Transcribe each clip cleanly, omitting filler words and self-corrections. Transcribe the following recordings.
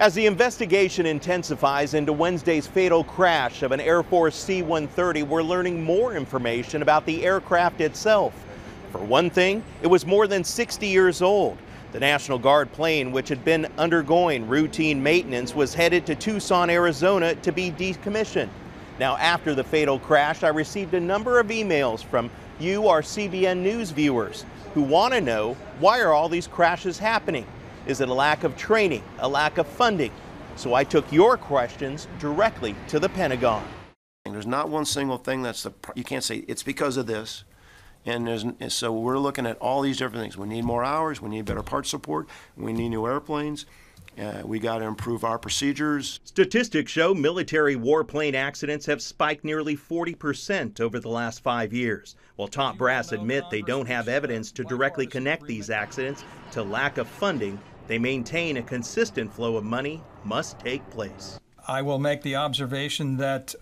As the investigation intensifies into Wednesday's fatal crash of an Air Force C-130, we're learning more information about the aircraft itself. For one thing, it was more than 60 years old. The National Guard plane, which had been undergoing routine maintenance, was headed to Tucson, Arizona to be decommissioned. Now, after the fatal crash, I received a number of emails from you, our CBN News viewers, who want to know, why are all these crashes happening? Is it a lack of training, a lack of funding? So I took your questions directly to the Pentagon. There's not one single thing you can't say it's because of this. And so we're looking at all these different things. We need more hours, we need better parts support, we need new airplanes. We got to improve our procedures. Statistics show military warplane accidents have spiked nearly 40% over the last 5 years. While top brass admit they don't have evidence to directly connect these accidents to lack of funding, they maintain a consistent flow of money must take place. I will make the observation that,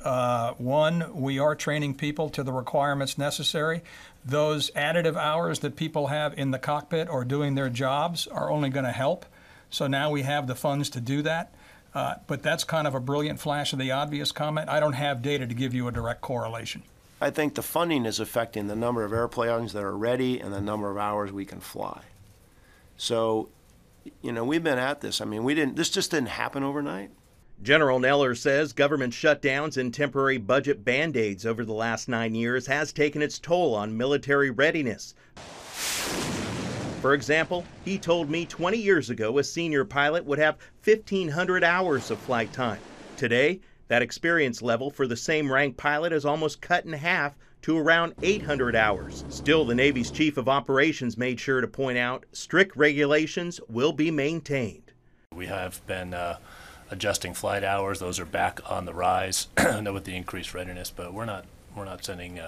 one, we are training people to the requirements necessary. Those additive hours that people have in the cockpit or doing their jobs are only going to help. So now we have the funds to do that. But that's kind of a brilliant flash of the obvious comment. I don't have data to give you a direct correlation. I think the funding is affecting the number of airplanes that are ready and the number of hours we can fly. So, you know, we've been at this. I mean, this just didn't happen overnight. General Neller says government shutdowns and temporary budget band-aids over the last 9 years has taken its toll on military readiness. For example, he told me 20 years ago a senior pilot would have 1,500 hours of flight time. Today, that experience level for the same rank pilot is almost cut in half to around 800 hours. Still, the Navy's Chief of Operations made sure to point out strict regulations will be maintained. We have been adjusting flight hours. Those are back on the rise with the increased readiness, but we're not sending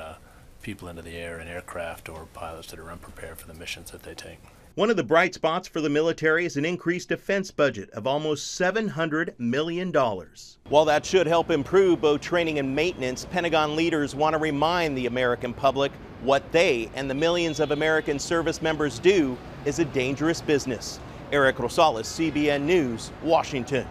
people into the air in aircraft or pilots that are unprepared for the missions that they take. One of the bright spots for the military is an increased defense budget of almost $700 million. While that should help improve both training and maintenance, Pentagon leaders want to remind the American public what they and the millions of American service members do is a dangerous business. Eric Rosales, CBN News, Washington.